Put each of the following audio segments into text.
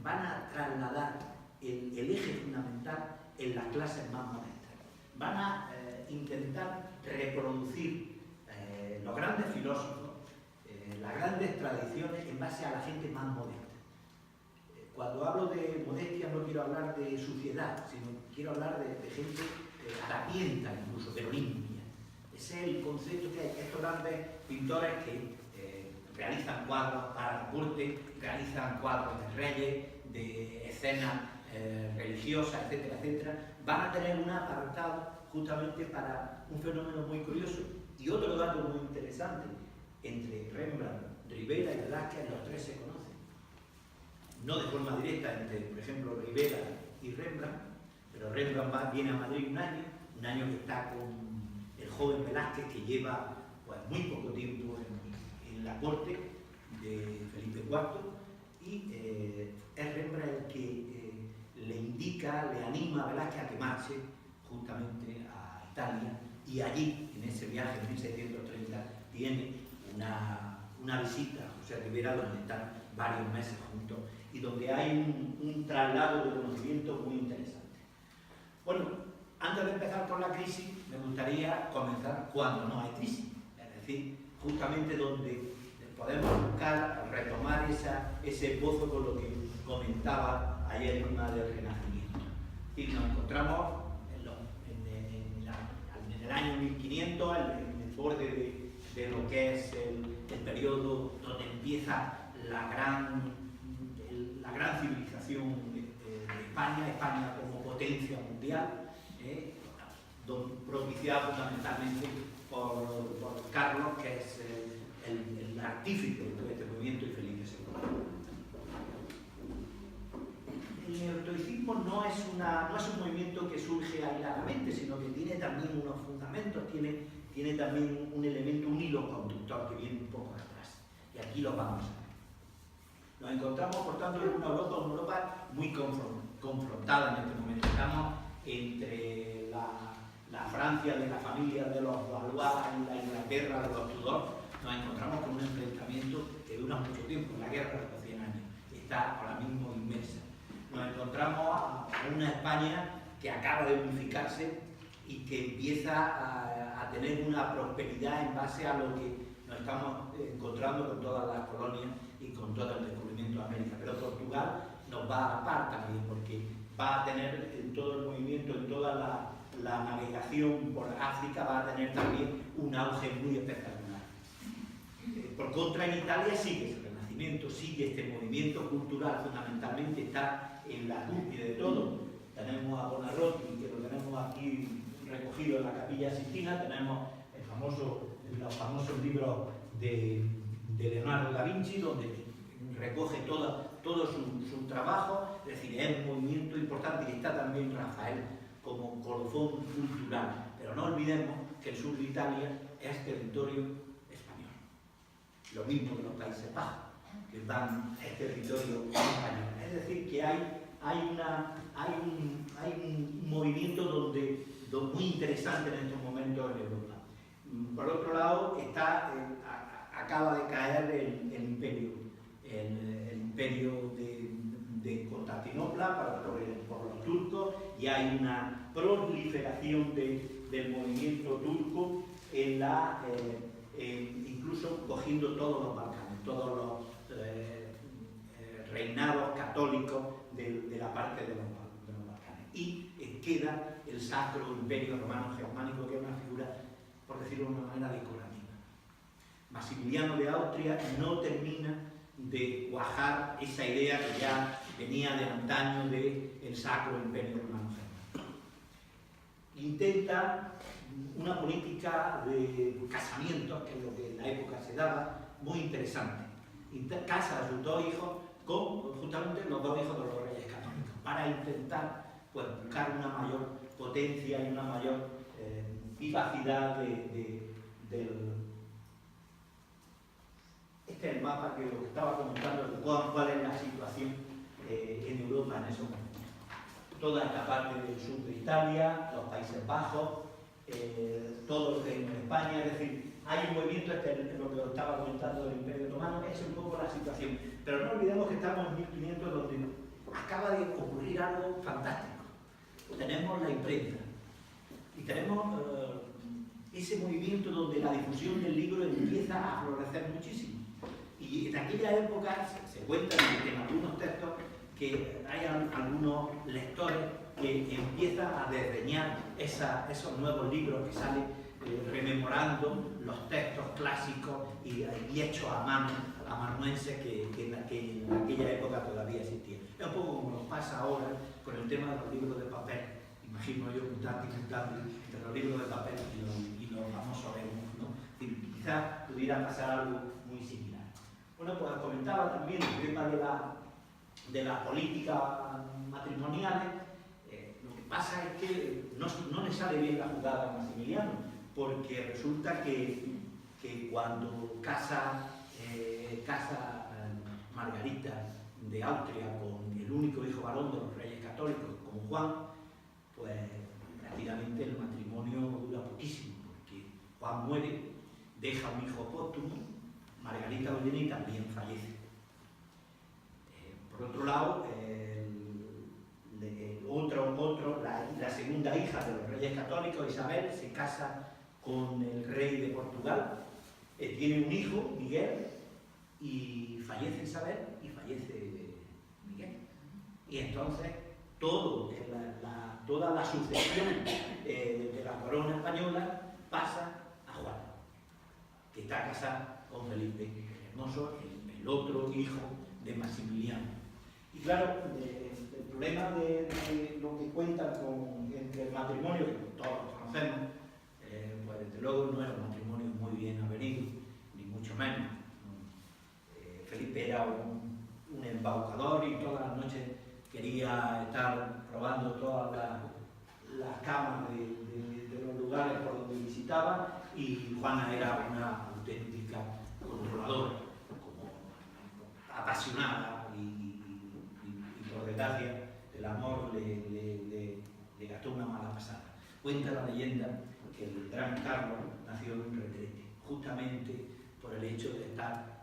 van a trasladar el eje fundamental en las clases más modestas. Van a intentar reproducir los grandes filósofos, las grandes tradiciones en base a la gente más modesta. Cuando hablo de modestia no quiero hablar de suciedad, sino quiero hablar de gente harapienta incluso, pero limpia. Ese es el concepto que hay. Estos grandes pintores que realizan cuadros para la corte, realizan cuadros de reyes, de escenas religiosas, etcétera, etcétera, van a tener un apartado justamente para un fenómeno muy curioso. Y otro dato muy interesante, entre Rembrandt, Ribera y Velázquez, los tres se conocen. No de forma directa entre, por ejemplo, Ribera y Rembrandt, pero Rembrandt viene a Madrid un año que está con el joven Velázquez, que lleva pues, muy poco tiempo en la corte de Felipe IV, y es Rembrandt el que le indica, le anima a Velázquez a que marche justamente a Italia, y allí, en ese viaje en 1630, tiene una visita a José Ribera, donde están varios meses juntos y donde hay un traslado de conocimiento muy interesante. Bueno, antes de empezar con la crisis, me gustaría comenzar cuando no hay crisis, es decir, justamente donde podemos buscar, retomar ese pozo con lo que comentaba ayer Irma del Renacimiento. Y nos encontramos en el año 1500, en el borde de lo que es el periodo donde empieza la gran civilización de España como potencia mundial, propiciada fundamentalmente por Carlos, que es el artífice de todo este movimiento, y Felipe II. El neoestoicismo no es un movimiento que surge aisladamente, sino que tiene también unos fundamentos, tiene también un elemento, un hilo conductor que viene un poco de atrás. Y aquí lo vamos a ver. Nos encontramos, por tanto, en una Europa muy confrontada en este momento. Estamos entre la Francia de la familia de los Valois y la Inglaterra de los Tudor. Nos encontramos con un enfrentamiento que dura mucho tiempo, la guerra de los 100 años, que está ahora mismo inmersa. Nos encontramos a una España que acaba de unificarse y que empieza a tener una prosperidad en base a lo que nos estamos encontrando con todas las colonias y con todo el descubrimiento de América. Pero Portugal nos va a la par también, porque va a tener en todo el movimiento, en toda la navegación por África, va a tener también un auge muy espectacular. Por contra, en Italia sigue ese renacimiento, sigue este movimiento cultural, fundamentalmente está en la cúspide de todo. Tenemos a Buonarroti, que lo tenemos aquí recogido en la Capilla Sixtina, tenemos los famosos libros de Leonardo da Vinci, donde recoge todo su trabajo. Es decir, es un movimiento importante, y está también Rafael como colofón cultural. Pero no olvidemos que el sur de Italia es territorio español. Lo mismo que los Países Bajos, que es territorio español. Es decir, que hay un movimiento muy interesante en estos momentos en Europa. Por otro lado, acaba de caer el imperio de Constantinopla por los turcos, y hay una proliferación del movimiento turco incluso cogiendo todos los Balcanes, todos los reinados católicos de la parte de los Balcanes. Y queda el Sacro Imperio Romano Germánico, que es una figura, por decirlo de una manera, decorativa. Maximiliano de Austria no termina de cuajar esa idea que ya venía de antaño del Sacro Imperio Romano Germánico. Intenta una política de casamientos, que es lo que en la época se daba, muy interesante. Casa a sus dos hijos con justamente los dos hijos de los reyes católicos, para intentar pues, buscar una mayor potencia y una mayor vivacidad del... Este es el mapa que lo que estaba comentando de cuál es la situación en Europa en esos momentos. Toda esta parte del sur de Italia, los Países Bajos, todo el reino de España, es decir, hay un movimiento, lo que os estaba comentando del Imperio Otomano, es un poco la situación. Pero no olvidemos que estamos en 1500, donde acaba de ocurrir algo fantástico. Tenemos la imprenta y tenemos ese movimiento donde la difusión del libro empieza a florecer muchísimo. Y en aquella época se cuenta en algunos textos que hay algunos lectores que empiezan a desdeñar esos nuevos libros que salen rememorando los textos clásicos y hechos a mano, amanuenses que en aquella época todavía existían. Es un poco como nos pasa ahora con el tema de los libros de papel. Imagino yo mutante entre los libros de papel y los famosos emos, ¿no? Quizás pudiera pasar algo muy similar. Bueno, pues comentaba también el tema de la política matrimoniales. Lo que pasa es que no le sale bien la jugada a Maximiliano, porque resulta que cuando casa Margarita de Austria con el único hijo varón de los reyes católicos, con Juan, pues prácticamente el matrimonio dura poquísimo, porque Juan muere, deja un hijo póstumo, Margarita Goyener también fallece. Por otro lado, la segunda hija de los reyes católicos, Isabel, se casa con el rey de Portugal, tiene un hijo, Miguel, y fallece Isabel y fallece Miguel. Y entonces toda la sucesión de la corona española pasa a Juan, que está casado con Felipe el Hermoso, el otro hijo de Maximiliano. Y claro, el problema de lo que cuentan entre el matrimonio, que todos conocemos, pues desde luego no era un matrimonio muy bien avenido, ni mucho menos. Felipe era un embaucador y todas las noches quería estar probando todas las camas de los lugares por donde visitaba, y Juana era una auténtica controladora, como apasionada, y por desgracia el amor le gastó una mala pasada. Cuenta la leyenda que el gran Carlos nació en un retrete, justamente por el hecho de estar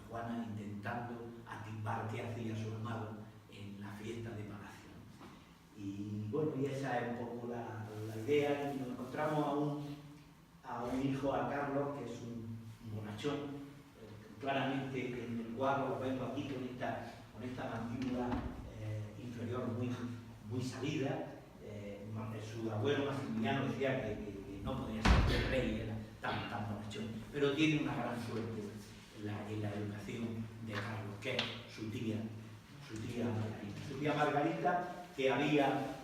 Juana intentando atisbar qué hacía su amado en la fiesta de palacio. Y bueno, y esa es un poco la idea. Y nos encontramos a un hijo, a Carlos, que es un bonachón, claramente en el cuadro lo vemos aquí con esta mandíbula inferior muy salida. Su abuelo Maximiliano decía que no podía ser el rey, era tan bonachón, pero tiene una gran suerte en la educación de Carlos, que es su tía Margarita. Su tía Margarita, que había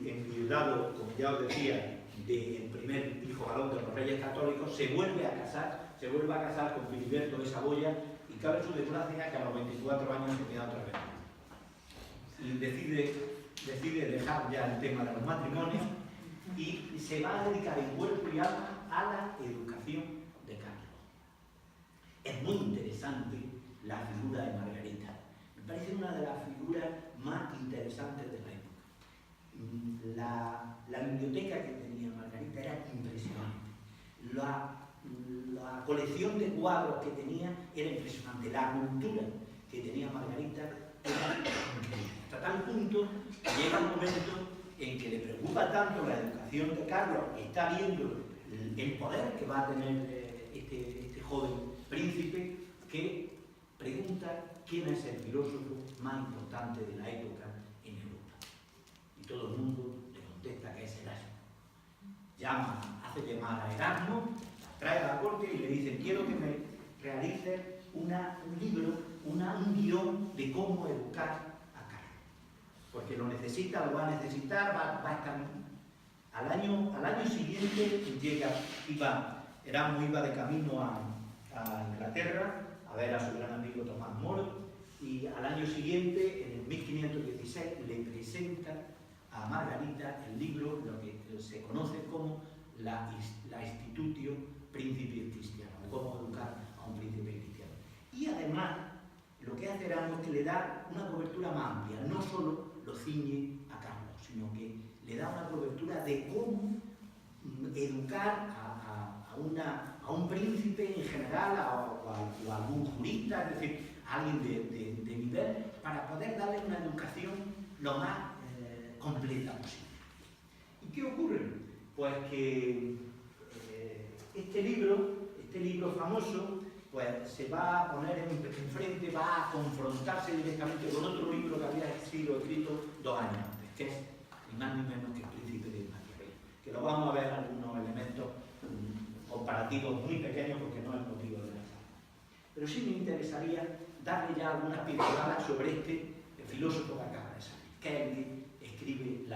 enviudado, como ya os decía, del primer hijo varón de los reyes católicos, se vuelve a casar con Filiberto de Saboya, y cabe su desgracia que a los 24 años se queda otra vez. Y decide dejar ya el tema de los matrimonios y se va a dedicar en cuerpo y alma a la educación de Carlos. Es muy interesante la figura de Margarita. Me parece una de las figuras más interesantes de la época. La biblioteca que tenía Margarita era impresionante. La colección de cuadros que tenía era impresionante. La cultura que tenía Margarita era increíble. Hasta tal punto que llega un momento en que le preocupa tanto la educación de Carlos, que está viendo el poder que va a tener este joven príncipe, que pregunta quién es el filósofo más importante de la época en Europa. Y todo el mundo le contesta que es Erasmo. Hace llamar a Erasmo, trae a la corte y le dice: quiero que me realices un libro, un guión de cómo educar a Carlos. Porque lo necesita, lo va a necesitar, va a estar... Al año siguiente Erasmo iba de camino a Inglaterra a ver a su gran amigo Tomás Moro, y al año siguiente, en el 1516, le presenta a Margarita el libro, lo que se conoce como la Institutio Principis Christiano, cómo educar a un príncipe cristiano. Y además, lo que hace Erasmo es que le da una cobertura más amplia, no solo lo ciñe a Carlos, sino que le da una cobertura de cómo educar a un príncipe en general, o a algún jurista, es decir, alguien de nivel, para poder darle una educación lo más completa posible. ¿Y qué ocurre? Pues que este libro famoso, pues se va a poner enfrente, va a confrontarse directamente con otro libro que había sido escrito 2 años antes, que es ni más ni menos que El Príncipe de Maquiavelo, que lo vamos a ver algunos elementos comparativos muy pequeños porque no es motivo de la charla. Pero sí me interesaría darle ya algunas pinceladas sobre este filósofo que acaba de salir, que es el que escribe el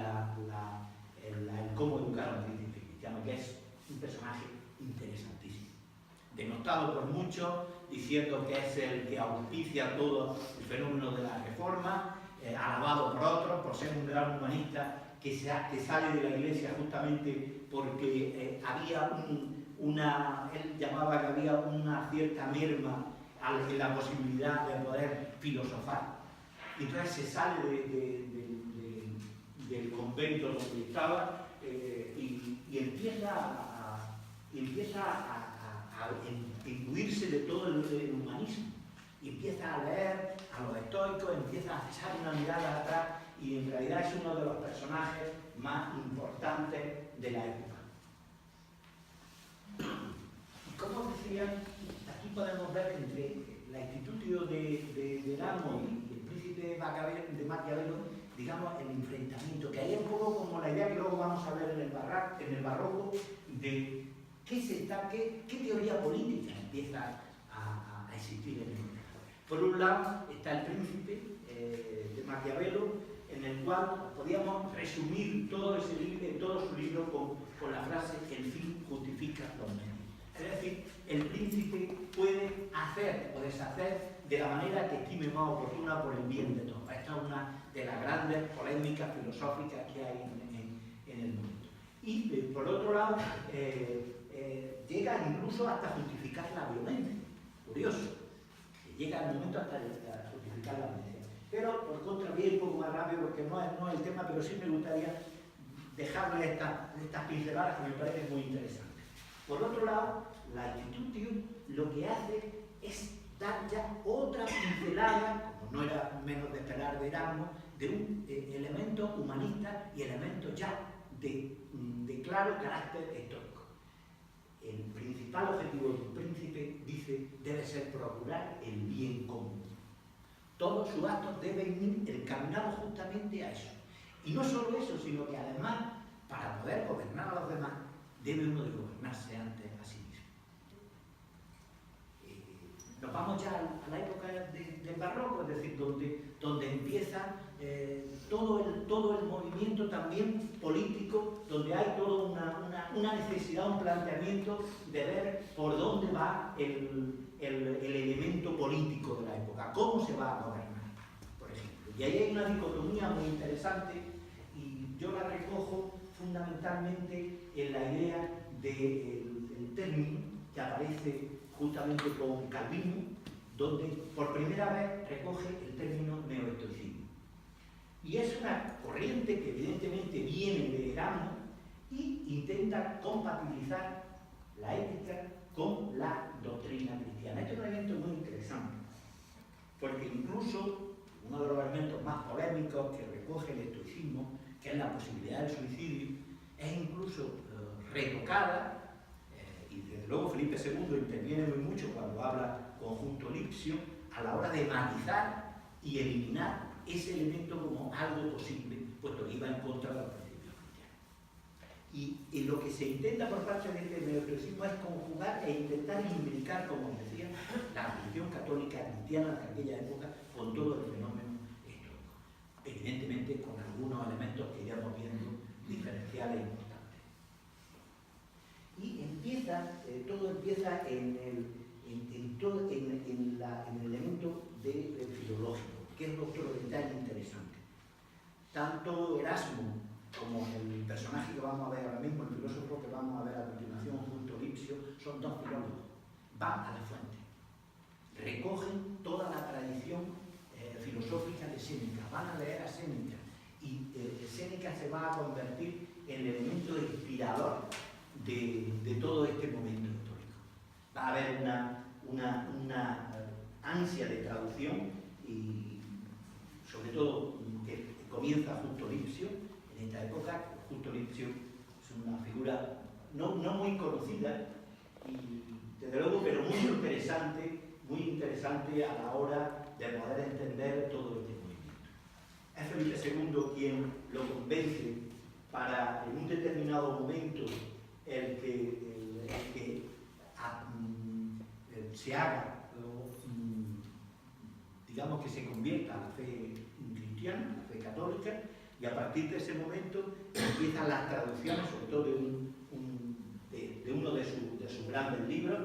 Cómo educar a un príncipe cristiano, que es un personaje interesantísimo, denostado por muchos, diciendo que es el que auspicia todo el fenómeno de la reforma, alabado por otros por ser un gran humanista que sale de la Iglesia justamente porque había él llamaba que había una cierta merma en la posibilidad de poder filosofar. Y entonces se sale del convento donde estaba y empieza a imbuirse de todo el humanismo. Y empieza a leer a los estoicos, empieza a echar una mirada atrás y en realidad es uno de los personajes más importantes de la época. Como decía, aquí podemos ver que entre la Institutio de Erasmo y el Príncipe de Maquiavelo, digamos, el enfrentamiento, que hay un poco como la idea que luego vamos a ver en el barroco, de qué teoría política empieza a existir en el mundo. Por un lado está el Príncipe de Maquiavelo, en el cual podíamos resumir todo su libro con la frase "el fin justifica los medios". Es decir, el príncipe puede hacer o deshacer de la manera que estime más oportuna por el bien de todos. Esta es una de las grandes polémicas filosóficas que hay en el mundo. Y por otro lado, llega incluso hasta justificar la violencia. Curioso, que llega el momento hasta justificar la violencia. Pero por contra, voy un poco más rápido porque no es el tema, pero sí me gustaría dejarle estas pinceladas que me parecen muy interesantes. Por otro lado, la Institutio lo que hace es dar ya otra pincelada, como no era menos de esperar de Erasmo, de un elemento humanista y elemento ya de claro carácter estoico. El principal objetivo de un príncipe, dice, debe ser procurar el bien común. Todos sus actos deben ir encaminados justamente a eso. Y no solo eso, sino que además, para poder gobernar a los demás, debe uno de gobernarse antes a sí mismo. Nos vamos ya a la época del barroco, es decir, donde empieza todo el movimiento también político, donde hay toda una necesidad, un planteamiento de ver por dónde va el elemento político de la época, cómo se va a gobernar, por ejemplo. Y ahí hay una dicotomía muy interesante y yo la recojo fundamentalmente en la idea del término que aparece justamente con Calvino, donde por primera vez recoge el término neoestoicismo. Y es una corriente que evidentemente viene de Erasmo y intenta compatibilizar la ética con la doctrina cristiana. Este es un elemento muy interesante, porque incluso uno de los elementos más polémicos que recoge el estoicismo, que es la posibilidad del suicidio, es incluso retocada, y desde luego Felipe II interviene muy mucho cuando habla conjunto Lipsio, a la hora de matizar y eliminar ese elemento como algo posible, puesto que iba en contra de los principios cristianos. Y lo que se intenta por parte de este neoestoicismo es conjugar e intentar imbricar, como decía, la religión católica cristiana de aquella época con todo el fenómeno estoico. Evidentemente con algunos elementos que iremos viendo diferenciales importantes. Y todo empieza en el elemento del filológico, que es otro detalle interesante. Tanto Erasmo como el personaje que vamos a ver ahora mismo, el filósofo que vamos a ver a continuación junto a Lipsio, son dos filólogos. Van a la fuente, recogen toda la tradición filosófica de Séneca, van a leer a Séneca y Séneca se va a convertir en el elemento inspirador de todo este momento histórico. Va a haber ansia de traducción y sobre todo que comienza Justo Lipsio en esta época. Justo Lipsio es una figura no muy conocida y desde luego, pero muy interesante a la hora de poder entender todo este movimiento. Es Felipe II quien lo convence para en un determinado momento el que se haga, digamos que se convierta a la fe cristiana, a la fe católica, y a partir de ese momento empiezan las traducciones, sobre todo de uno de sus grandes libros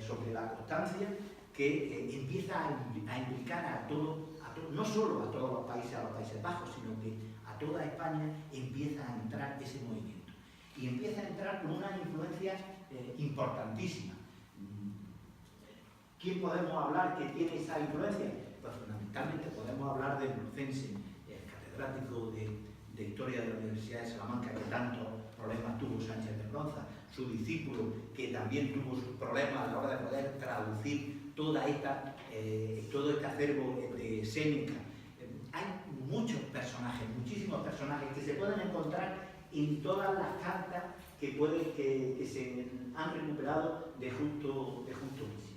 sobre la constancia, que empieza a implicar a todo, no solo a todos los Países Bajos, sino que a toda España empieza a entrar ese movimiento. Y empieza a entrar con unas influencias importantísimas. ¿Quién podemos hablar que tiene esa influencia? Pues fundamentalmente podemos hablar de Brucense, el catedrático de Historia de la Universidad de Salamanca, que tantos problemas tuvo Sánchez de Bronza, su discípulo, que también tuvo sus problemas a la hora de poder traducir todo este acervo de Séneca. Hay muchos personajes, muchísimos personajes que se pueden encontrar en todas las cartas que se han recuperado de Justo Lipsio.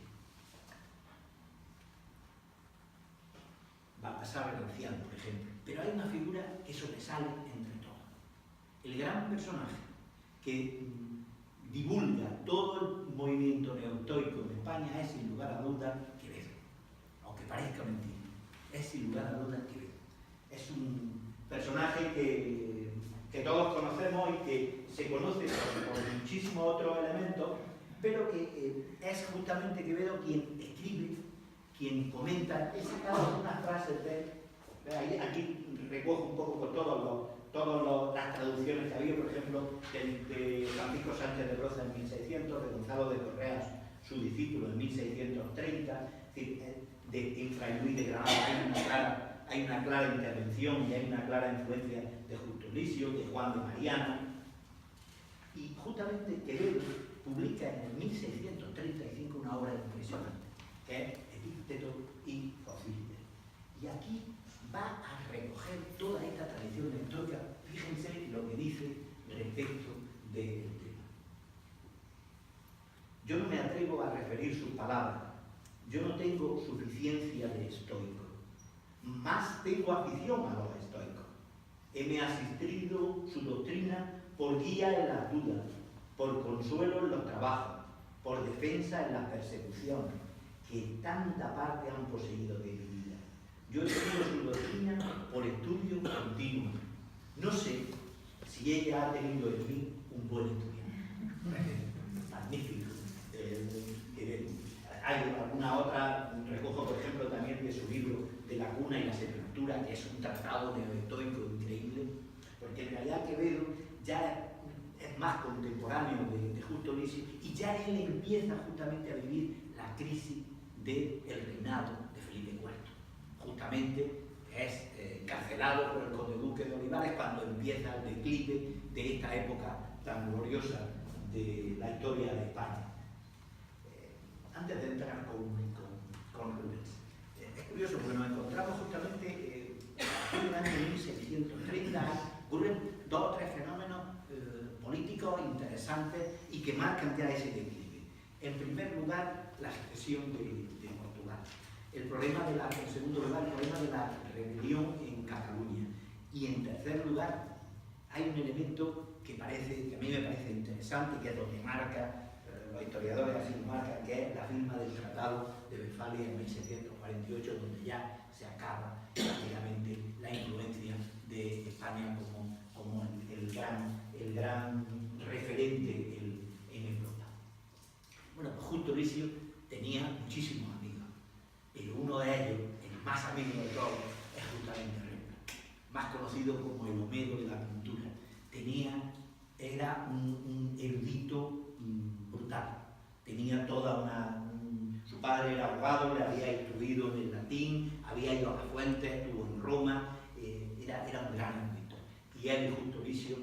Va a pasar el anciano, por ejemplo, pero hay una figura que sobresale entre todos. El gran personaje que divulga todo el movimiento neoestoico en España es, sin lugar a dudas, Quevedo. Aunque parezca mentira, es sin lugar a dudas Quevedo. Es un personaje que todos conocemos y que se conoce por muchísimos otros elementos, pero que es justamente Quevedo quien escribe, quien comenta. He sacado algunas frases de él. Aquí recojo un poco con todas las traducciones que había, por ejemplo, de Francisco Sánchez de Broza en 1600, de Gonzalo de Correas, su discípulo, en 1630, es decir, en Fray Luis de Granada hay una clara intervención y hay una clara influencia de Justo Lipsio, de Juan de Mariana. Y justamente Quevedo publica en el 1635 una obra impresionante, que es Epícteto y Focílides. Y aquí va a recoger toda esta tradición estoica. Fíjense lo que dice respecto del tema. Yo no me atrevo a referir sus palabras. Yo no tengo suficiencia de estoico. Más tengo afición a los estoicos. Heme asistido su doctrina por guía en las dudas, por consuelo en los trabajos, por defensa en las persecuciones, que tanta parte han poseído de mi vida. Yo he tenido su doctrina por estudio continuo. No sé si ella ha tenido en mí un buen estudiante. Magnífico. Hay alguna otra, recojo por ejemplo también de su libro De la cuna y la sepultura, que es un tratado neoestoico increíble, porque en realidad Quevedo ya es más contemporáneo de Justo Lipsio y ya él empieza justamente a vivir la crisis del reinado de Felipe IV. Justamente es encarcelado por el conde duque de Olivares cuando empieza el declive de esta época tan gloriosa de la historia de España. Antes de entrar con Rubens, es curioso porque nos encontramos justamente en el año 1630, ocurren dos o tres fenómenos políticos interesantes y que marcan ya ese declive. En primer lugar, la secesión de Portugal. En segundo lugar, el problema de la rebelión en Cataluña. Y en tercer lugar, hay un elemento que a mí me parece interesante, que es donde marca, los historiadores así lo marcan, que es la firma del Tratado de Westfalia en 1648, donde ya se acaba prácticamente la influencia de España como el gran referente en Europa. Bueno, pues Justo Lipsio tenía muchísimos amigos, pero uno de ellos, el más amigo de todos, es justamente Rembrandt, más conocido como el Homero de la pintura. Era un erudito brutal, tenía su padre era abogado, le había instruido en el latín, había ido a las fuentes, estuvo en Roma, era un gran erudito. Y él y Justo Lipsio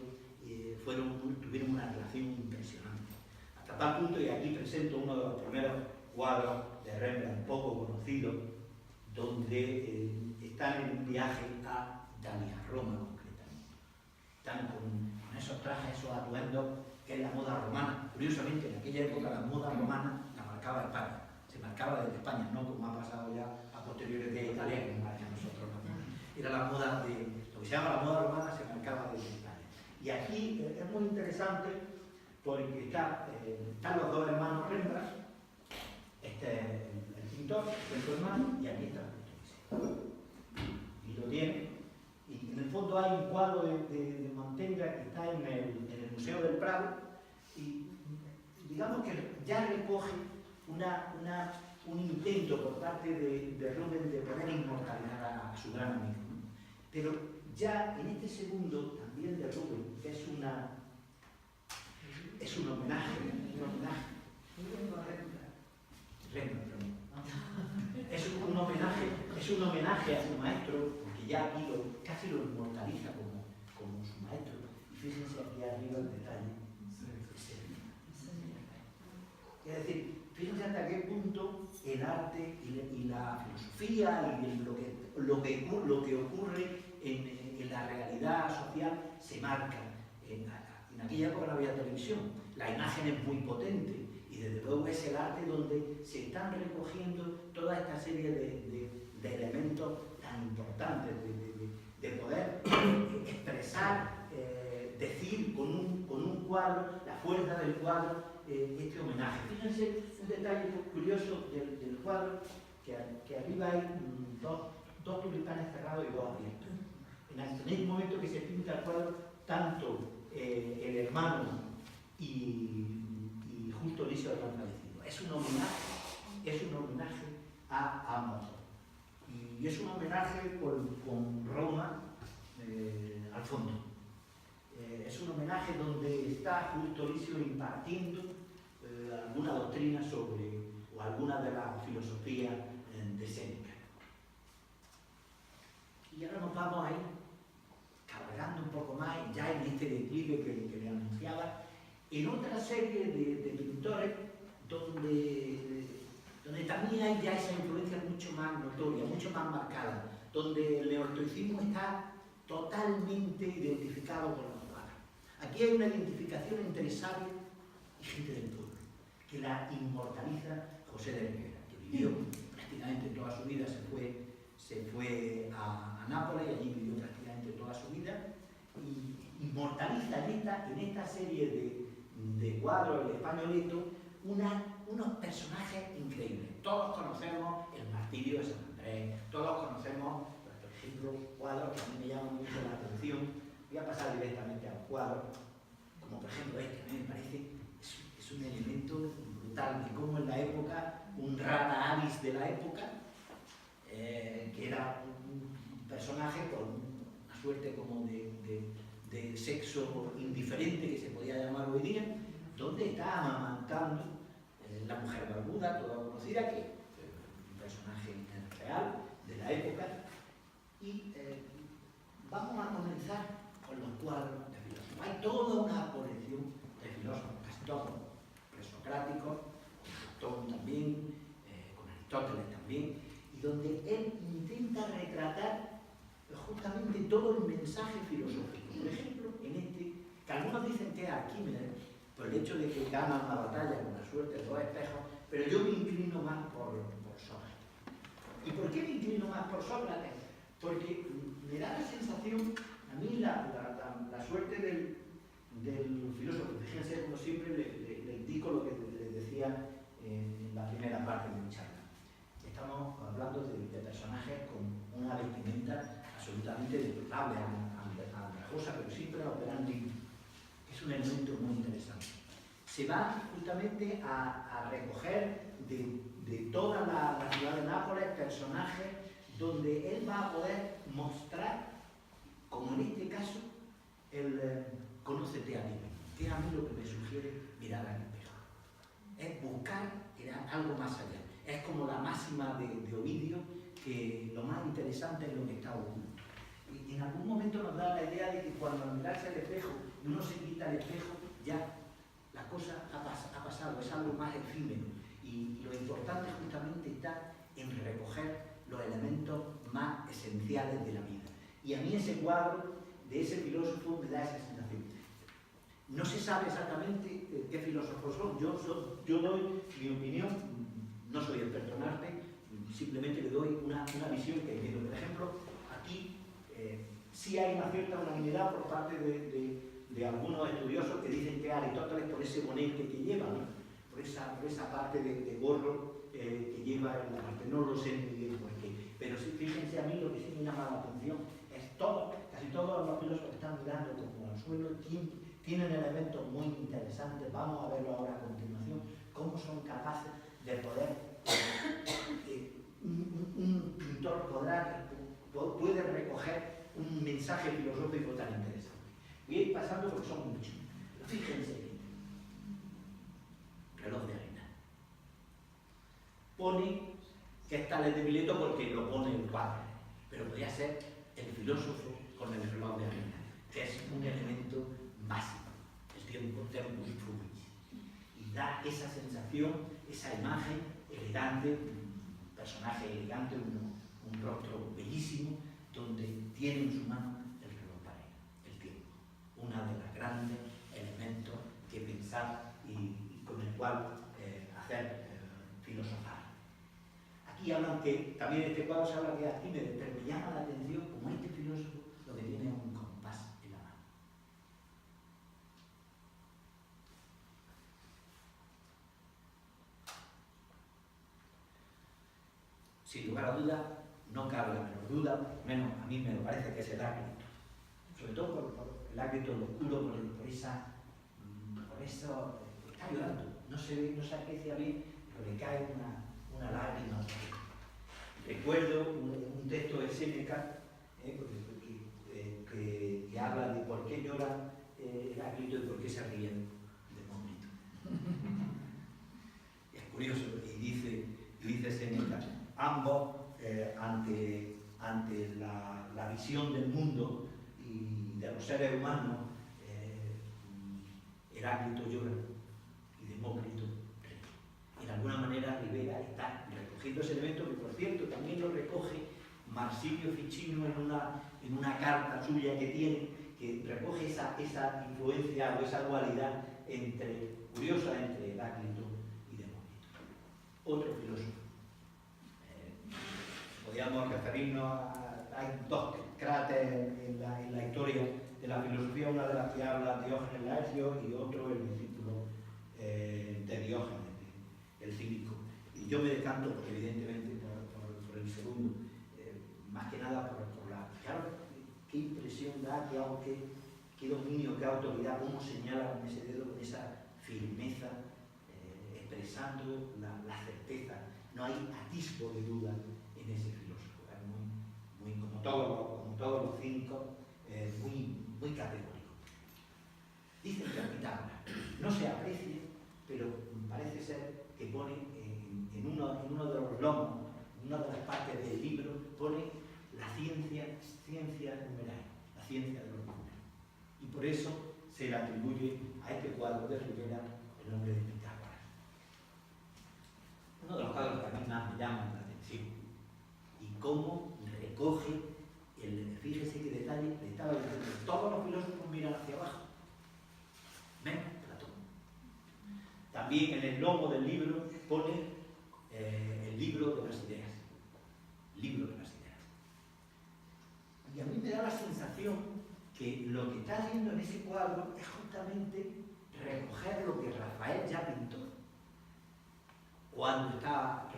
tuvieron una relación impresionante. Hasta tal punto, y aquí presento uno de los primeros cuadros de Rembrandt poco conocidos, donde están en un viaje a Italia, a Roma concretamente. Están con esos trajes, esos atuendos, que es la moda romana. Curiosamente, en aquella época la moda romana la marcaba España, se marcaba desde España, no como ha pasado ya a posteriores de Italia, que nos marca a nosotros. Era la moda de, lo que se llama la moda romana, se marcaba desde Italia. Y aquí es muy interesante porque están los dos hermanos Rembrandt, este es el pintor, este es su hermano, y aquí está el pintor. Y lo tiene. Y en el fondo hay un cuadro de Mantenga que está en el Museo del Prado, y digamos que ya recoge un intento por parte de Rubens de poder inmortalizar a su gran amigo. Pero ya en este segundo, también de Rubens, que es un homenaje, es un homenaje a su maestro, porque ya aquí casi lo inmortaliza como su maestro. Y fíjense aquí arriba el detalle. Es decir, fíjense hasta qué punto el arte y la filosofía y lo que ocurre en la realidad social se marcan. En aquella época no había televisión, la imagen es muy potente y desde luego es el arte donde se están recogiendo toda esta serie de elementos tan importantes, de poder expresar, decir con un cuadro, la fuerza del cuadro, este homenaje. Fíjense un detalle curioso del cuadro, que arriba hay dos tulipanes cerrados y dos abiertos. En el momento que se pinta el cuadro, tanto el hermano y Justo Licio habían fallecido. Es un homenaje a ambos. Y es un homenaje con Roma al fondo. Es un homenaje donde está Justo Licio impartiendo alguna doctrina o alguna de la filosofía de Séneca. Y ahora nos vamos a ir cabalgando un poco más, ya en este declive que le anunciaba, en otra serie de pintores donde también hay ya esa influencia mucho más notoria, mucho más marcada, donde el neoestoicismo está totalmente identificado con los cuadros. Aquí hay una identificación entre sabios y gente del pueblo, que la inmortaliza José de Ribera, que vivió prácticamente toda su vida, se fue a Nápoles y allí vivió prácticamente toda su vida, y inmortaliza en esta serie de cuadros, el españolito, unos personajes increíbles. Todos conocemos el martirio de San Andrés, todos conocemos, por ejemplo, cuadros que a mí me llaman mucho la atención. Voy a pasar directamente a los cuadros, como por ejemplo este, a mí me parece, es un elemento brutal de cómo en la época, un rara avis de la época, que era un personaje con una suerte como de sexo indiferente, que se podía llamar hoy día, donde está amamantando la mujer barbuda, toda conocida, que es un personaje real de la época. Y vamos a comenzar con los cuadros de filósofos. Hay toda una colección de filósofos, casi todos presocráticos, con Platón también, con Aristóteles también, y donde él intenta retratar justamente todo el mensaje filosófico. Por ejemplo, en este, que algunos dicen que es Arquímedes, por el hecho de que gana una batalla con la suerte de dos espejos, pero yo me inclino más por Sócrates. ¿Y por qué me inclino más por Sócrates? Porque me da la sensación, a mí la suerte del filósofo, fíjense como siempre le indico lo que les decía en la primera parte de mi charla. Estamos hablando de personajes con una vestimenta absolutamente deplorable, andrajosa, pero siempre operandi. Es un elemento muy interesante. Se va justamente a recoger de toda la ciudad de Nápoles personajes donde él va a poder mostrar, como en este caso, el conócete a ti mismo, que es a mí lo que me sugiere mirar al espejo. Es buscar algo más allá. Es como la máxima de Ovidio, que lo más interesante es lo que está oculto. Y en algún momento nos da la idea de que cuando al mirarse al espejo y uno se quita el espejo, ya la cosa ha pasado, es algo más efímero. Y lo importante justamente está en recoger los elementos más esenciales de la vida. Y a mí ese cuadro de ese filósofo me da esa sensación. No se sabe exactamente qué filósofos son. Yo doy mi opinión, no soy experto en arte, simplemente le doy una visión que entiendo. Por ejemplo, aquí sí hay una cierta unanimidad por parte de algunos estudiosos que dicen que Aristóteles por ese bonete que lleva, ¿no? por esa parte de gorro que lleva en la parte. No lo sé muy bien por qué. Pero sí, fíjense, a mí lo que sí me llama la atención es casi todos los filósofos que están mirando como al suelo tienen elementos muy interesantes. Vamos a verlo ahora a continuación, cómo son capaces de poder, un pintor puede recoger un mensaje filosófico tan interesante. Voy a ir pasando porque son muchos. Fíjense bien. Reloj de arena. Pone que es Tales de Mileto porque lo pone el cuadro, pero podría ser el filósofo con el reloj de arena, que es un elemento básico, el tiempo, tempus fugit, y da esa sensación, esa imagen elegante, un personaje elegante, un rostro bellísimo, donde tiene en su mano el reloj de arena, el tiempo, una de las grandes elementos que pensar y con el cual hacer filosofar. Aquí hablan que, también este cuadro se habla de Arquímedes, pero me llama la atención como este filósofo lo que tiene es un compás en la mano. Sin lugar a duda, no cabe la menor duda, menos a mí me parece que es el Ágrito. Sobre todo por el Ágrito oscuro, por eso está llorando. No se aprecia bien, pero le cae una lágrima. Recuerdo un texto de Séneca que habla de por qué llora Heráclito y por qué se ríen de Demócrito. Es curioso, y dice Séneca, ambos ante la visión del mundo y de los seres humanos, Heráclito llora y Demócrito ríe. Y de alguna manera Rivera está recogiendo ese elemento que, por cierto, también lo recoge Marsilio Ficino en una carta suya que tiene, que recoge esa influencia o esa dualidad curiosa entre Heráclito y Demócrito. Otro filósofo. Podríamos referirnos hay dos cráteres en la historia de la filosofía, una de las que habla Diógenes Laercio y otro el discípulo de Diógenes, el cínico. Y yo me decanto, porque evidentemente, por el segundo, más que nada por la... Claro, qué impresión da, qué dominio, qué autoridad, cómo señala con ese dedo, con esa firmeza, expresando la certeza. No hay atisbo de duda en ese filósofo. Es muy como todos los cínicos, muy categórico. Dicen que Pitágoras no se aprecia, pero parece ser que pone en uno de los lomos, en una de las partes del libro, pone la ciencia numeraria, la ciencia de los números. Y por eso se le atribuye a este cuadro de Rivera el nombre de Pitágoras. Uno de los cuadros que a mí más me llama la atención, y cómo recoge fíjese qué detalle, le estaba diciendo, todos los filósofos miran hacia abajo, menos Platón. También en el lomo del libro pone el libro de las ideas. Libro de las ideas. Y a mí me da la sensación que lo que está haciendo en ese cuadro es justamente recoger lo que Rafael ya pintó. Cuando estaba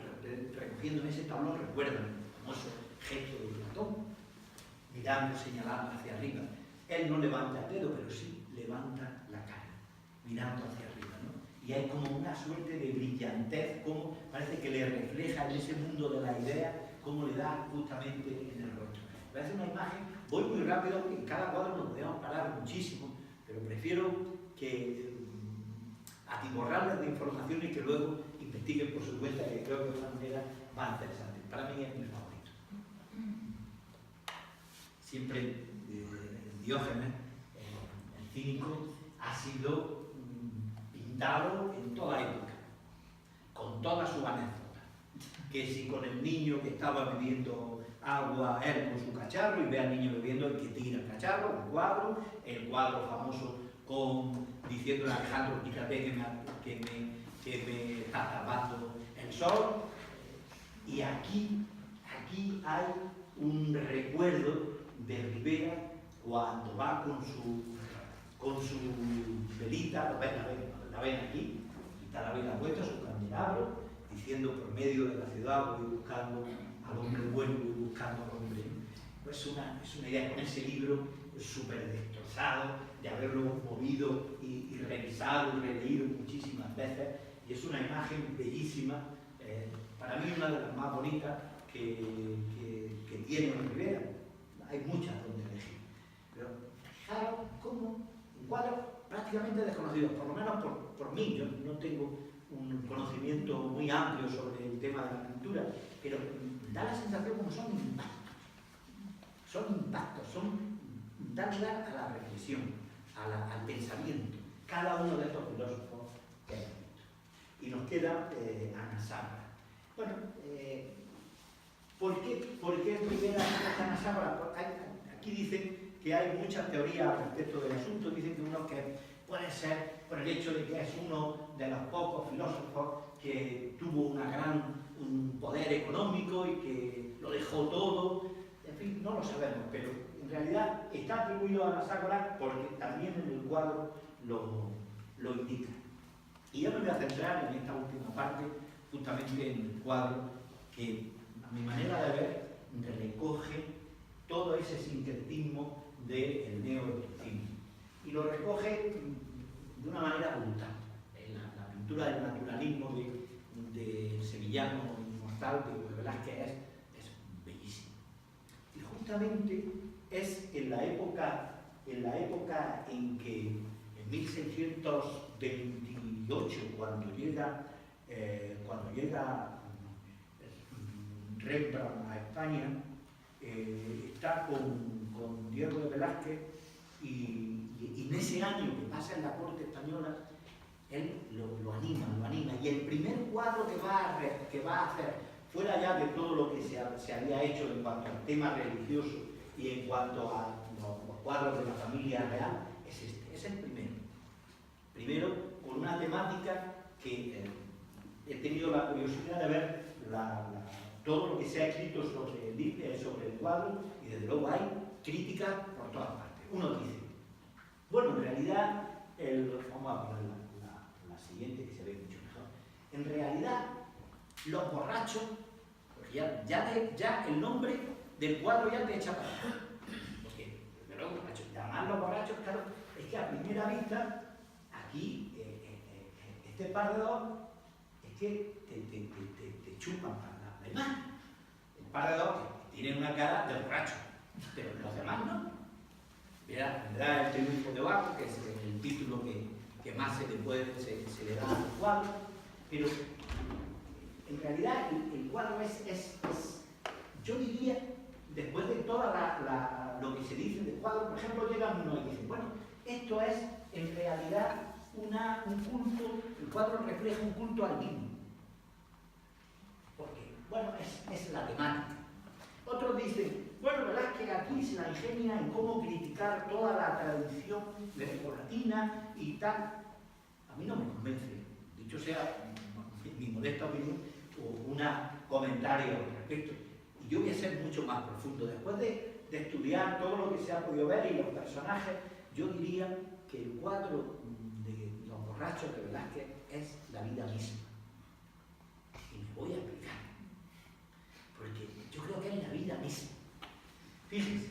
recogiendo en ese tablón, recuerdan el famoso gesto de Platón, mirando, señalando hacia arriba. Él no levanta el dedo, pero sí levanta la cara, mirando hacia arriba, ¿no? Y hay como una suerte de brillantez, como parece que le refleja en ese mundo de la idea, como le da justamente en el rostro. Me parece una imagen, voy muy rápido, en cada cuadro nos podemos parar muchísimo, pero prefiero que atiborrarles de informaciones que luego investiguen por su cuenta, que creo que de una manera más interesante. Para mí es mi favorito. Siempre Diógenes, el cínico, ha sido pintado en toda época, con todas sus anécdotas. Que si con el niño que estaba bebiendo agua, él con su cacharro, y ve al niño bebiendo el que tira el cacharro, el cuadro famoso diciéndole a Alejandro, quítate que me está tapando el sol. Y aquí hay un recuerdo de Rivera cuando va con su velita, la ven aquí, está la vela puesta, su candelabro, diciendo por medio de la ciudad voy buscando al hombre bueno, voy buscando al hombre. Pues es una idea con ese libro súper destrozado, de haberlo movido y revisado y releído muchísimas veces, y es una imagen bellísima, para mí una de las más bonitas que tiene Rivera. Hay muchas donde elegir, pero fijaros cómo un cuadro prácticamente desconocido, por lo menos por mí. Yo no tengo un conocimiento muy amplio sobre el tema de la pintura, pero da la sensación como son impactos, dan lugar a la reflexión, al pensamiento, cada uno de estos filósofos que hemos visto. Y nos queda Anaxágoras. Bueno, ¿por qué Rivera está Anaxágoras? Aquí dicen que hay muchas teorías al respecto del asunto. Dicen que uno que puede ser por el hecho de que es uno de los pocos filósofos que tuvo un poder económico y que lo dejó todo. En fin, no lo sabemos, pero en realidad está atribuido a Anaxágoras porque también en el cuadro lo indica. Y yo me voy a centrar en esta última parte, justamente en el cuadro que, a mi manera de ver, recoge todo ese sincretismo del neoeroticismo. Y lo recoge de una manera brutal. La pintura del naturalismo de sevillano inmortal de Velázquez es bellísima. Y justamente es en la época en que, en 1628, cuando llega Rembrandt a España, está con Diego de Velázquez, y en ese año que pasa en la corte española, él lo anima, y el primer cuadro que va a hacer, fuera ya de todo lo que se había hecho en cuanto al tema religioso y en cuanto a los cuadros de la familia real, es este, es el primero con una temática que he tenido la curiosidad de ver todo lo que se ha escrito sobre el cuadro, y desde luego hay críticas por todas partes. Uno dice, bueno, en realidad, vamos a poner la siguiente que se ve mucho mejor. En realidad, los borrachos, porque ya el nombre del cuadro ya te echa para atrás. Porque, pero los borrachos, además los borrachos, claro, es que a primera vista, aquí, este par de dos, es que te chupan para la imagen. El par de dos que tienen una cara de borracho, pero los demás no. Vendrá el triunfo de Baco, que es el título que más se le da al cuadro, pero en realidad el cuadro es, yo diría, después de toda lo que se dice del cuadro, por ejemplo, llegan uno y dicen, bueno, esto es en realidad un culto, el cuadro refleja un culto al vino, porque, bueno, es la temática. Otros dicen, bueno, Velázquez aquí se la ingenia en cómo criticar toda la tradición grecolatina y tal. A mí no me convence, dicho sea mi modesta opinión, o un comentario al respecto. Y yo voy a ser mucho más profundo. Después de estudiar todo lo que se ha podido ver y los personajes, yo diría que el cuadro de los borrachos de Velázquez es la vida misma. Y me voy a explicar. Porque yo creo que es la vida misma. Fíjense,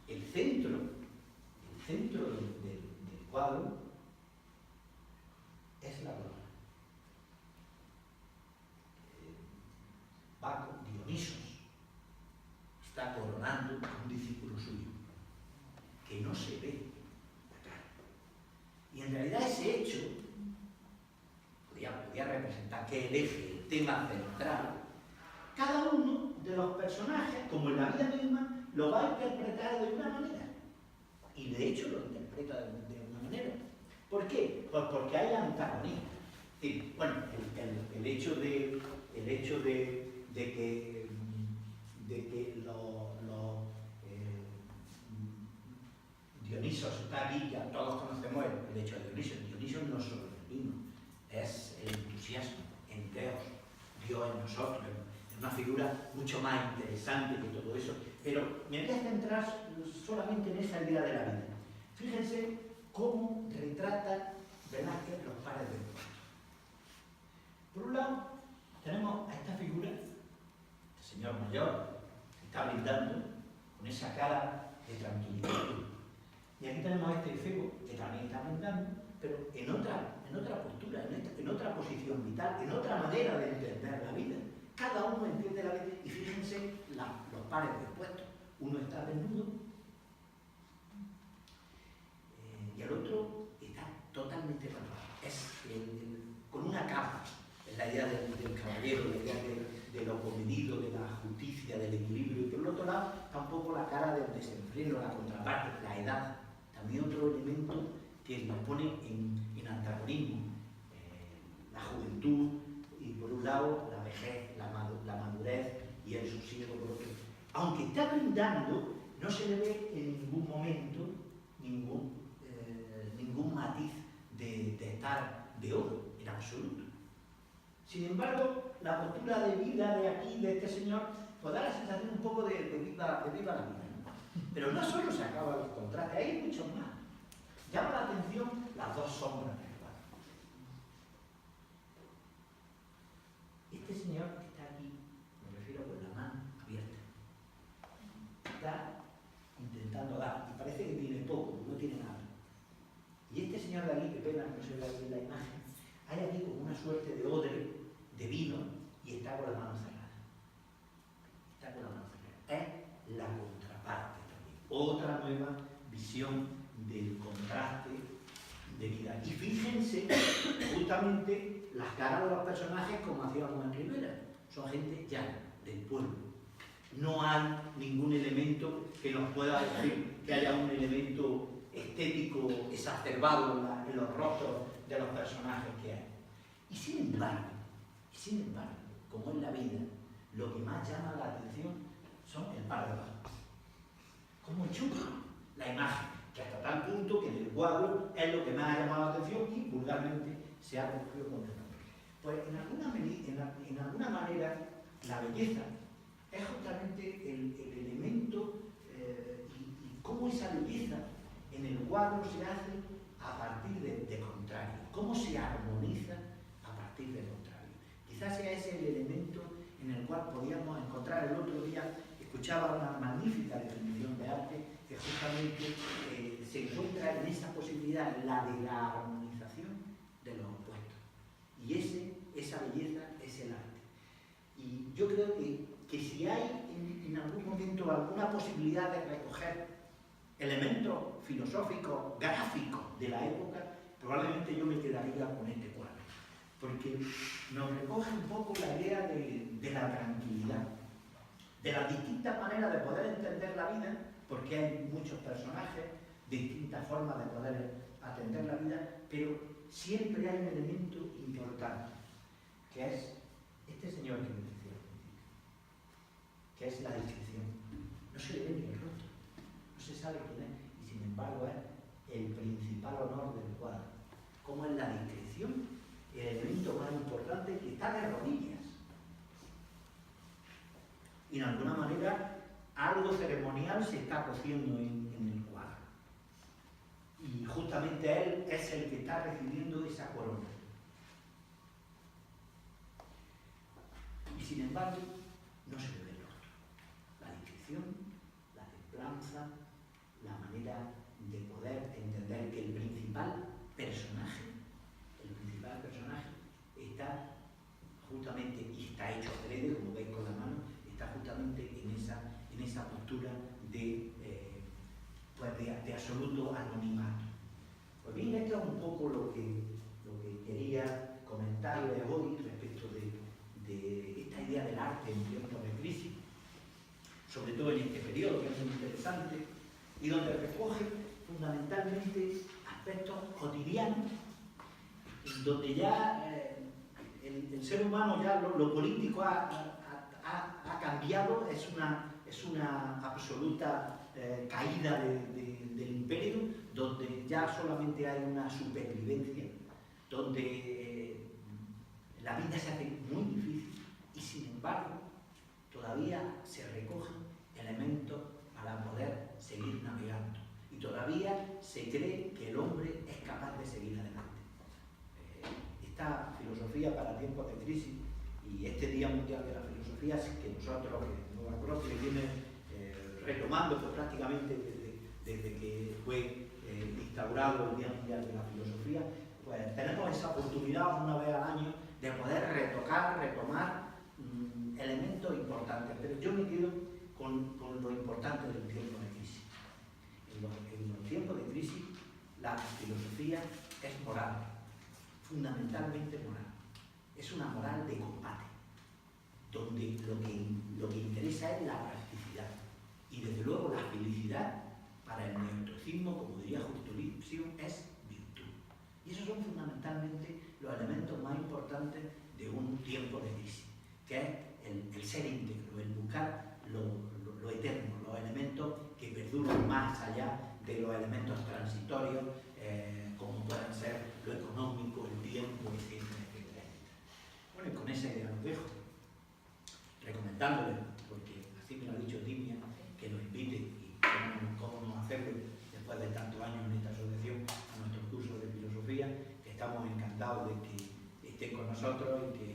el centro del cuadro es la corona. Baco, Dionisos, está coronando a un discípulo suyo, que no se ve acá. Y en realidad ese hecho podría representar que el eje, el tema central, cada uno de los personajes, como en la vida misma, lo va a interpretar de una manera. Y de hecho lo interpreta de una manera. ¿Por qué? Pues porque hay antagonistas. Sí, bueno, el hecho de que Dioniso está aquí, ya todos conocemos el hecho de Dioniso. Dioniso no es solo el vino, es el entusiasmo en Dios en nosotros, es una figura mucho más interesante que todo eso. Pero me voy a centrar solamente en esa idea de la vida. Fíjense cómo retrata Velázquez los pares del pueblo. Por un lado, tenemos a esta figura, este señor mayor, que está brindando con esa cara de tranquilidad. Y aquí tenemos a este efebo, que también está brindando, pero en otra postura, en otra posición vital, en otra manera de entender la vida. Cada uno entiende la vida. Y fíjense los pares dispuestos. Uno está desnudo y el otro está totalmente tatuado. Es con una capa. Es la idea del caballero, la idea de lo comedido, de la justicia, del equilibrio. Y por el otro lado, está un poco la cara del desenfreno, la contraparte, la edad. También otro elemento que nos pone en antagonismo. La juventud y por un lado la vejez, la madurez y el sosiego por otro. Aunque está brindando, no se le ve en ningún momento ningún matiz de estar de oro, en absoluto. Sin embargo, la postura de vida de aquí, de este señor, pues da la sensación un poco de viva la vida, ¿no? Pero no solo se acaba los contrastes, hay muchos más. Llama la atención las dos sombras del cuadro. Este señor que está aquí, me refiero con la mano abierta, está intentando dar, y parece que tiene poco, no tiene nada. Y este señor de aquí, que pena que no se vea bien la imagen, hay aquí como una suerte de odre de vino y está con la mano cerrada. Está con la mano cerrada. Es la contraparte también. Otra nueva visión del contraste de vida. Y fíjense justamente las caras de los personajes como hacíamos en Rivera. Son gente llana, del pueblo. No hay ningún elemento que nos pueda decir que haya un elemento estético exacerbado en los rostros de los personajes que hay. Y sin embargo, como en la vida, lo que más llama la atención son el par de ojos. Cómo chupa la imagen, que hasta tal punto que en el cuadro es lo que más ha llamado la atención y vulgarmente se ha recogido con el nombre. Pues en alguna manera la belleza es justamente el elemento y cómo esa belleza en el cuadro se hace a partir de contrario, cómo se armoniza a partir de contrario. Quizás sea ese el elemento en el cual podíamos encontrar el otro día, escuchaba una magnífica definición de arte que justamente se encuentra en esa posibilidad, la de la armonización de los opuestos. Y esa belleza es el arte. Y yo creo que si hay en algún momento alguna posibilidad de recoger elementos filosóficos, gráficos de la época, probablemente yo me quedaría con este cuadro, porque nos recoge un poco la idea de la tranquilidad, de las distintas maneras de poder entender la vida, porque hay muchos personajes, distintas formas de poder atender la vida, pero siempre hay un elemento importante, que es este señor que me decía al principio, que es la descripción. No se le ve ni el rostro, no se sabe quién es, y sin embargo es el principal honor del cuadro. Cómo es la discreción, el elemento más importante, que está de rodillas. Y de alguna manera algo ceremonial se está cociendo en el cuadro. Y justamente él es el que está recibiendo esa corona. Y sin embargo, no se le ve el rostro. La discreción, la templanza, la manera de poder entender que el principal personaje está justamente, y está hecho adrede, como veis con la mano, está justamente en esa postura de absoluto anonimato. Pues bien, esto es un poco lo que quería comentarles hoy respecto de esta idea del arte en tiempos de crisis, sobre todo en este periodo, que es muy interesante, y donde recoge fundamentalmente aspectos cotidianos donde ya el ser humano, ya lo político ha cambiado, es una absoluta caída del imperio, donde ya solamente hay una supervivencia, donde la vida se hace muy difícil y sin embargo todavía se recogen elementos para poder seguir navegando y todavía se cree que el hombre es capaz de seguir adelante. Esta filosofía para tiempos de crisis y este Día Mundial de la Filosofía, que nosotros, que Nueva Croce viene retomando pues, prácticamente desde que fue instaurado el Día Mundial de la Filosofía, pues tenemos esa oportunidad una vez al año de poder retomar elementos importantes. Pero yo me quedo con lo importante del tiempo de crisis. En los tiempos de crisis la filosofía es moral, fundamentalmente moral. Es una moral de combate, donde lo que interesa es la practicidad y desde luego la felicidad para el neotrocismo, como diría Justo Lipsio, es virtud. Y esos son fundamentalmente los elementos más importantes de un tiempo de crisis, que es el ser íntegro, el buscar lo eterno, los elementos que perduran más allá de los elementos transitorios, como pueden ser lo económico, el tiempo, etcétera, etcétera. Bueno, y con esa idea os dejo, recomendándole, porque así me lo ha dicho Dimia, que nos invite, y cómo no hacerlo después de tantos años en esta asociación, a nuestros cursos de filosofía, que estamos encantados de que estén con nosotros y que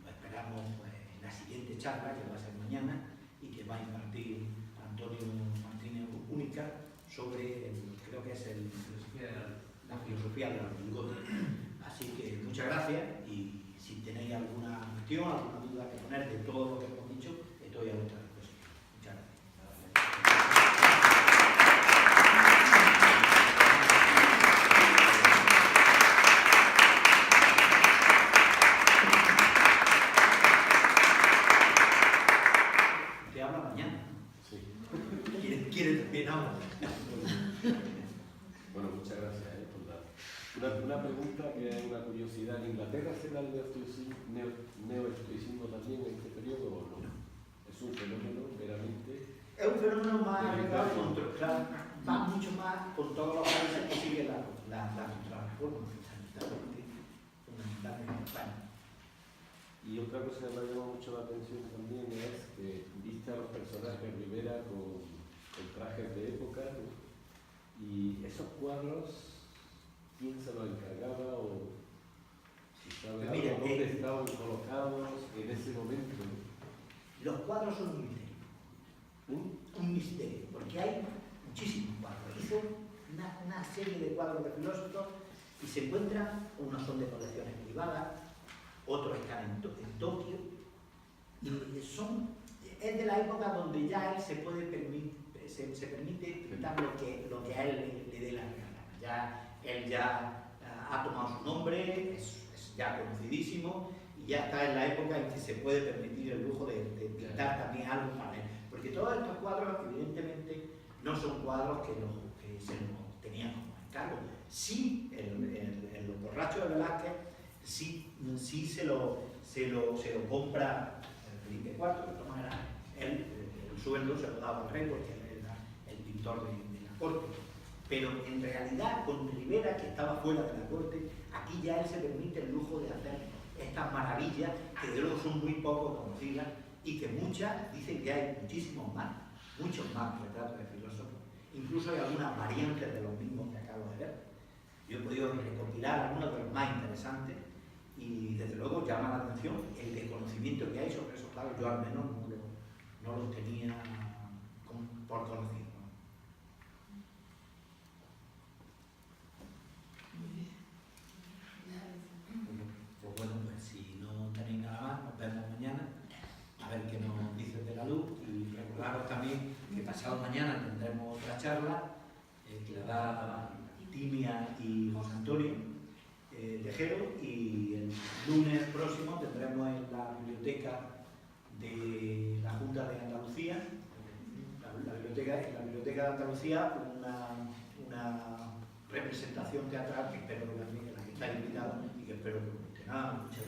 lo esperamos pues, en la siguiente charla, que va a ser mañana, y que va a impartir Antonio Martínez Única sobre, creo que es la filosofía de la Lingote. Así que muchas gracias y si tenéis alguna cuestión, alguna duda que poner de todo lo que hemos dicho, estoy a vuestra disposición. Muchas gracias. Te habla mañana. Sí. ¿Quiere también hablar? Bueno, muchas gracias por una pregunta que es una curiosidad. ¿En Inglaterra se da el neoestoicismo también en este periodo o no? ¿Es un fenómeno meramente? Es un fenómeno más arreglado, claro, va mucho más con todos los países que sigue la contrarreforma, fundamentalmente. Bueno. Y otra cosa que me ha llamado mucho la atención también es que viste a los personajes Rivera con trajes de época, ¿no? Y esos cuadros, ¿quién se los encargaba o si sabe algo, Mira, dónde estaban colocados en ese momento? Los cuadros son un misterio. Un misterio, porque hay muchísimos cuadros. Hizo una serie de cuadros de filósofos y se encuentran, unos son de colecciones privadas, otros están en Tokio, y es de la época donde ya él se permite pintar lo que a él le dé la gana. Él ya ha tomado su nombre, es ya conocidísimo, y ya está en la época en que se puede permitir el lujo de pintar también algo para él. Porque todos estos cuadros, evidentemente, no son cuadros que se los tenían como encargo. Sí, en Los borrachos de Velázquez, sí se lo compra Felipe IV, de todas maneras, el sueldo se lo daba al rey porque él era el pintor de la corte. Pero en realidad, con Rivera, que estaba fuera de la corte, aquí ya él se permite el lujo de hacer estas maravillas, que de luego son muy poco conocidas, y que muchas dicen que hay muchos más retratos de filósofos. Incluso hay algunas variantes de los mismos que acabo de ver. Yo he podido recopilar algunos de los más interesantes y desde luego llama la atención el desconocimiento que hay sobre esos cuadros. Yo al menos no los tenía por conocido. Pues bueno, pues si no tenéis nada más, nos vemos mañana. A ver qué nos dice de la luz y recordaros también que pasado mañana tendremos otra charla que la da Dimia y José Antonio Tejero, y el lunes próximo tendremos en la biblioteca de la Junta de Andalucía, en la biblioteca de Andalucía, representación teatral que espero que también, en la que está invitado y que espero que guste. Nada, muchas